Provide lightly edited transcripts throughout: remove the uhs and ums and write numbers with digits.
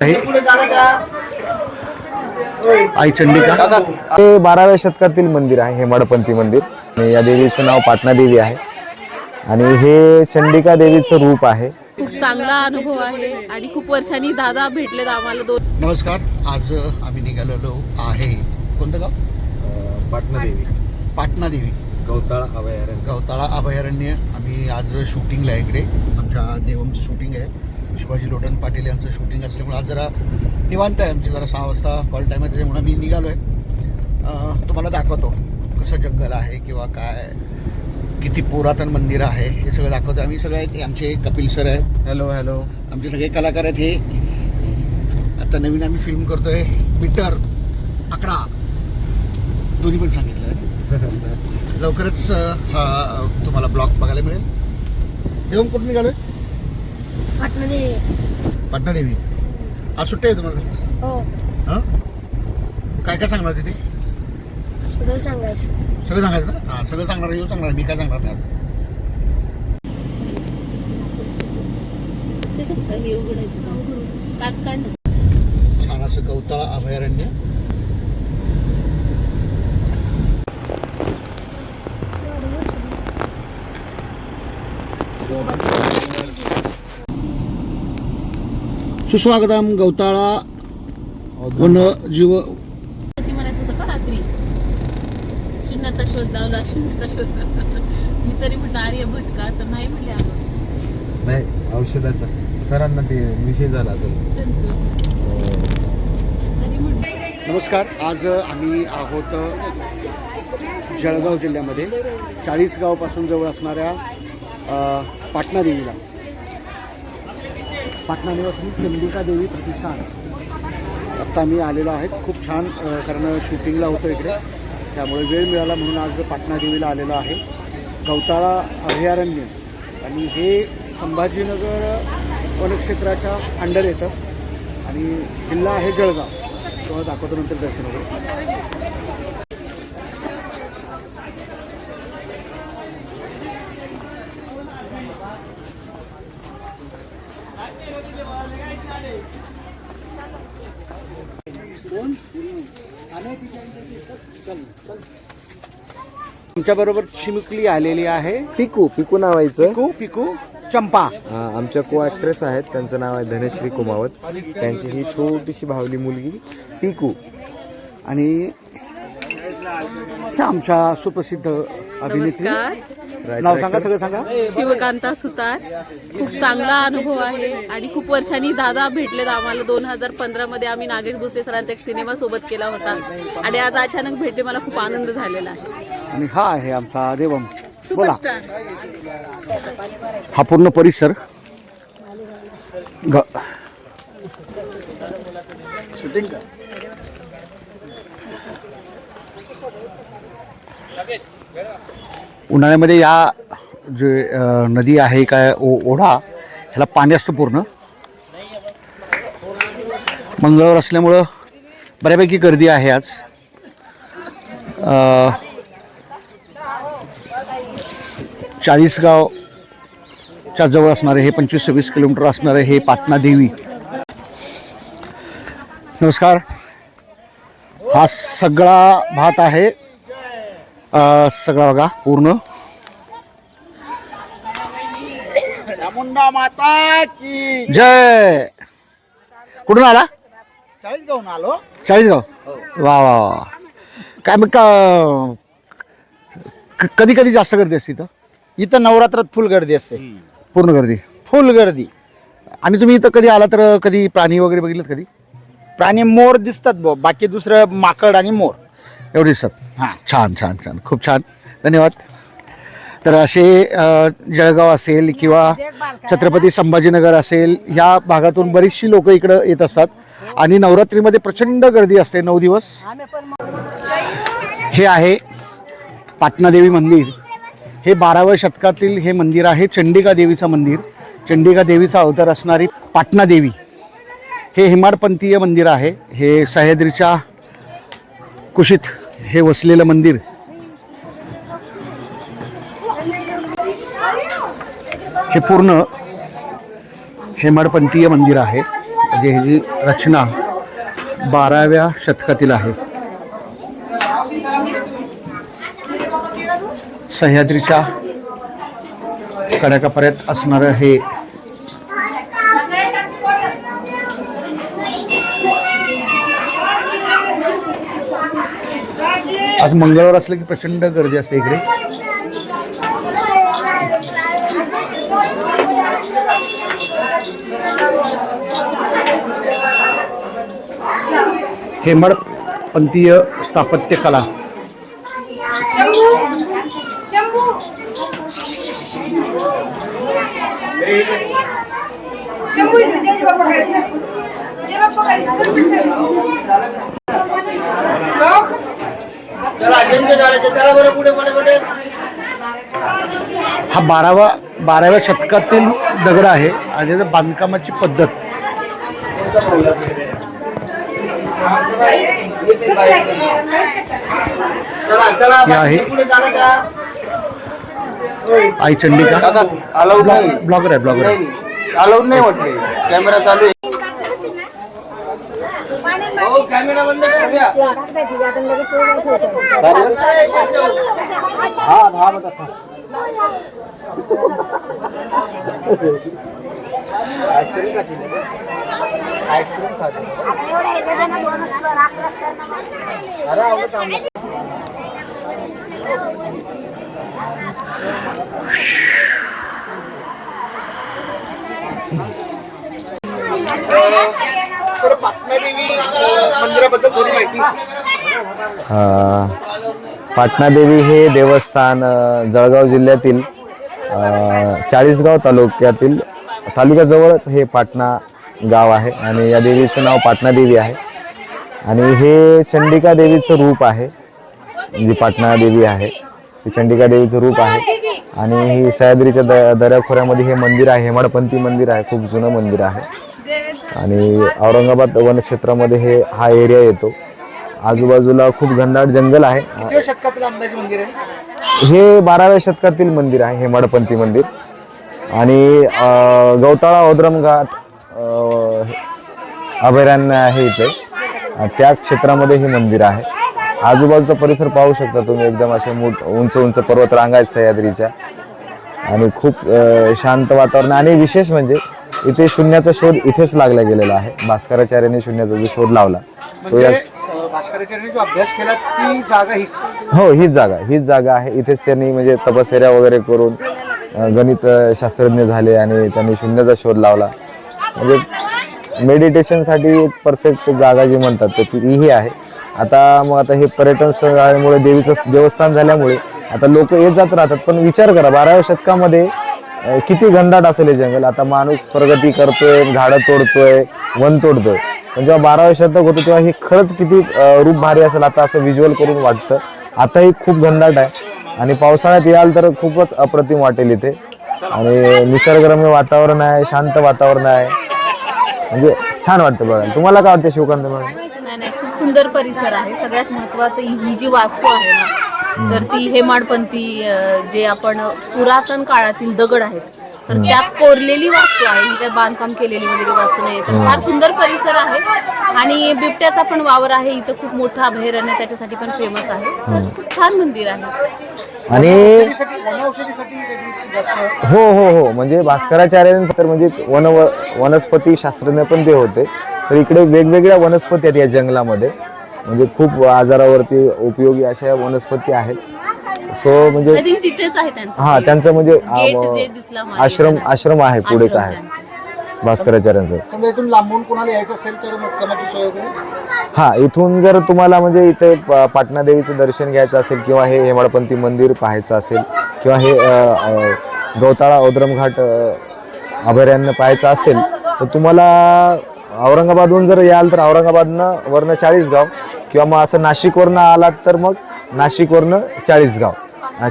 आई चंडिका हे 12व्या शतकातील मंदिर आहे, हेमाडपंथी मंदिर. आणि या देवीचं नाव पाटणा देवी आहे आणि हे चंडिका देवीचं रूप आहे. खूप चांगला अनुभव आहे आणि खूप वर्षांनी दादा भेटलेत आम्हाला दोन. नमस्कार. आज आम्ही निघालेलो आहे कोणतं गाव? पाटणा देवी, पाटणा देवी, गवताळा अभयारण्य. आम्ही आज शूटिंगला आहे इकडे. आमच्या देवमचं शूटिंग आहे, शिवाजी लोटन पाटील यांचं शूटिंग असल्यामुळे आज जरा निवांत आहे. आमची जरा 6 वाजता कॉल टाईम आहे, त्याच्यामुळे मी निघालो आहे. तुम्हाला दाखवतो कसं जंगल आहे किंवा काय, किती पुरातन मंदिर आहे हे सगळं दाखवतो. आम्ही सगळे आहेत, आमचे कपिल सर आहेत. Hello hello. आमचे सगळे कलाकार आहेत. हे आता नवीन आम्ही फिल्म करतोय, मीटर आकडा दोन्ही पण सांगितलं आहे. लवकरच तुम्हाला ब्लॉग बघायला मिळेल. देवम कुठून निघालोय? पाटणा देवी. पाटणा देवी. आज सुट्टी आहे तुम्हाला? हो. हां, काय काय सांगणार तिथे? सगळं सांगायचं. सगळं सांगायचं ना? हां, सगळं सांगणार. येऊ सांगणार, मी काय सांगणार नाही आज. हे उघडायचं काच काढणं. छान असं गवताळा अभयारण्य. सुस्वागतम गवताळा वन्यजीव. ती म्हणायचं होतं का रात्री शून्याचा शोध लावला, शून्याचा शोध. मी तरी म्हटलं आर्य भटका, तर नाही म्हणले अगं नाही, औषधाचा सरांना ते विषय झाला असेल. तरी म्हटलं. नमस्कार. आज आम्ही आहोत जळगाव जिल्ह्यामध्ये 40 गावापासून जवळ असणाऱ्या पाटणा देवीला. पाटणा निवासी चंडिका देवी प्रतिष्ठान. आत्ता आम्ही आलेलो आहेत. खूप छान, कारण शूटिंगला होतो इकडे, त्यामुळे वेळ मिळाला म्हणून आज पाटणा देवीला आलेलो आहे. गवताळा अभयारण्य आणि हे संभाजीनगर वनक्षेत्राच्या अंडर येतं आणि जिल्हा आहे जळगाव. तेव्हा दाखवतो नंतर दर्शन वगैरे. तुमच्याबरोबर चिमुकली आलेली आहे. पिकू, पिकू नावायचं. पिकू पिकू चंपा. आमच्या को ॲक्ट्रेस आहेत, त्यांचं नाव आहे धनश्री कुमावत. त्यांची ही छोटीशी भावली मुलगी पिकू. आणि ह्या आमच्या सुप्रसिद्ध अभिनेत्री. नमस्कार. नाव सांगा, सगळं सांगा. शिवकांता सुतार. खूप चांगला अनुभव आहे आणि खूप वर्षांनी दादा भेटलेत आम्हाला. 2015 मध्ये आम्ही नागेश भोसले सरांचा एक सिनेमा सोबत केला होता आणि आज अचानक भेटले. मला खूप आनंद झालेला आहे. आणि हा आहे आमचा देवम. बोला. सुपरस्टार. हा पूर्ण परिसर शूटिंग का उन्हाळ्यामध्ये या जे नदी आहे काय ओढा, ह्याला पाणी असतं पूर्ण. मंगळवार असल्यामुळं बऱ्यापैकी गर्दी आहे आज. 40 गावच्या जवळ असणारे हे 25-26 किलोमीटर असणारे हे पाटणा देवी. नमस्कार. हा सगळा भात आहे, सगळा बघा पूर्ण. चामुंडा माता की जय. कुठून आला? 40 गावून आलो. 40 गाव. वा वा वा. काय मग कधी कधी जास्त गर्दी असते इथं? इथं नवरात्रात फुल गर्दी असते, पूर्ण गर्दी. फुल गर्दी. आणि तुम्ही इथं कधी आला तर कधी प्राणी वगैरे बघितलेत कधी? प्राणी मोर दिसतात, बाकी दुसरं माकड आणि मोर एवढे दिसतात. हां. छान छान छान, खूप छान, धन्यवाद. तर असे जळगाव असेल किंवा छत्रपती संभाजीनगर असेल, या भागातून बरीचशी लोक इकडं येत असतात आणि नवरात्रीमध्ये प्रचंड गर्दी असते 9 दिवस. हे आहे पाटणा देवी मंदिर. हे 12व्या शतकातील हे मंदिर आहे, चंडिका देवीचं मंदिर. चंडिका देवीचा अवतार असणारी पाटणा देवी. हे हेमाडपंथीय मंदिर आहे. हे सह्याद्रीच्या कुशीत हे वसलेलं मंदिर. हे पूर्ण हेमाडपंथीय मंदिर आहे. म्हणजे ही जी रचना 12व्या शतकातील आहे. सह्याद्रीच्या कडाकापर्यंत असणारं हे आज मंगळवार असलं की प्रचंड गर्दी असते इकडे. हेमाडपंथीय स्थापत्य कला. हा 12व्या शतकातील दगड आहे आणि त्याचं बांधकामाची पद्धत आहे. आई चंडिका ब्लॉगर आहे. अलाउड नाही म्हटले, कॅमेरा चालू आहे. कॅमेरा बंद करूया. सर, पाटणादेवी मंदिराबद्दल थोडी माहिती. पाटणादेवी हे देवस्थान जळगाव जिल्ह्यातील चाळीसगाव तालुक्याजवळच हे पाटणा गाव आहे आणि या देवीचं नाव पाटणादेवी आहे. आणि हे चंडिका देवीचं रूप आहे. जी पाटणादेवी आहे ती चंडिका देवीचं रूप आहे. आणि ही सह्याद्रीच्या दऱ्याखोऱ्यामध्ये हे मंदिर आहे. हेमाडपंथी मंदिर आहे, खूप जुनं मंदिर आहे. आणि औरंगाबाद वनक्षेत्रामध्ये हा एरिया येतो. आजूबाजूला खूप घनदाट जंगल आहे. किती शतकातील अंदाजे मंदिर आहे? हे 12व्या शतकातील मंदिर आहे, हेमाडपंथी मंदिर. आणि गौताळा औद्रम घाट अभयारण्य आहे इथे, त्याच क्षेत्रामध्ये हे मंदिर आहे. आजूबाजूचा परिसर पाहू शकता तुम्ही, एकदम असे उंच उंच पर्वत रांगा आहेत सह्याद्रीच्या आणि खूप शांत वातावरण. आणि विशेष म्हणजे इथे शून्याचा शोध इथेच लागला गेलेला आहे. भास्कराचार्यांनी शून्याचा जो शोध लावला तो या भास्कराचार्यांनी जो अभ्यास केला ती जागा हीच. हो, हीच जागा आहे. इथेच त्यांनी म्हणजे तपश्चर्या वगैरे करून गणित शास्त्रज्ञ झाले आणि त्यांनी शून्याचा शोध लावला. म्हणजे मेडिटेशनसाठी परफेक्ट जागा जी म्हणतात तर ती ही आहे. आता हे पर्यटन स्थळ झाल्यामुळे, देवीचं देवस्थान झाल्यामुळे आता लोक येत जात राहतात. पण विचार करा, 12व्या शतकामध्ये किती घनदाट असेल हे जंगल. आता माणूस प्रगती करतोय, झाडं तोडतोय, वन तोडतोय. पण जेव्हा 12व्या शतक होतं तेव्हा हे खरंच किती रूप भारी असेल आता असं व्हिज्युअल करून वाटतं. आताही खूप घनदाट आहे आणि पावसाळ्यात याल तर खूपच अप्रतिम वाटेल इथे. आणि निसर्गरम्य वातावरण आहे, शांत वातावरण आहे, म्हणजे छान वाटतं बघायला. तुम्हाला काय वाटतं शिवकांत मॅडम? नाही, खूप सुंदर परिसर आहे. सगळ्यात महत्वाचं ही जी वास्तू आहे ना, तर ती हेमाडपंथी जे आपण पुरातन काळातील दगड आहेत तर त्यात कोरलेली वास्तू आहे. ही त्यात बांधकाम केलेली वगैरे वास्तू नाही. तर फार सुंदर परिसर आहे. आणि बिबट्याचा पण वावर आहे इथं, खूप मोठा अभयारण्य त्याच्यासाठी पण फेमस आहे. तर खूप छान मंदिर आहे. आणि हो, म्हणजे भास्कराचार्यांतर म्हणजे वनस्पती शास्त्रज्ञ पण ते होते. तर इकडे वेगवेगळ्या वनस्पती आहेत या जंगलामध्ये, म्हणजे खूप आजारावरती उपयोगी अशा वनस्पती आहेत. सो म्हणजे तिथेच आहे त्यांचं. हा, त्यांचं म्हणजे आश्रम आहे, पुढेच आहे भास्कराचार्यांचं. इथून लांबून कोणाला यायचं असेल तर मुक्कामाची सोय वगैरे. हा, इथून जर तुम्हाला म्हणजे इथे पाटणादेवीचं दर्शन घ्यायचं असेल किंवा हे हेमाडपंथी मंदिर पाहायचं असेल किंवा हे गौताळा औद्रम घाट अभयारण्य पाहायचं असेल तर तुम्हाला औरंगाबादहून जर याल तर औरंगाबादनं वरनं चाळीसगाव किंवा मग असं नाशिकवरनं आलात तर मग नाशिकवरनं चाळीसगाव.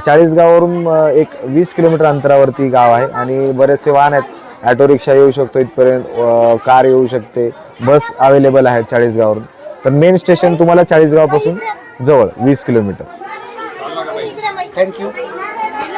चाळीसगाववरून एक 20 किलोमीटर अंतरावरती गाव आहे आणि बरेचसे वाहन आहेत. ॲटो रिक्षा येऊ शकतो इथपर्यंत, कार येऊ शकते, बस अवेलेबल आहेत चाळीसगाववरून. तर मेन स्टेशन तुम्हाला चाळीसगावपासून जवळ 20 किलोमीटर. थँक्यू.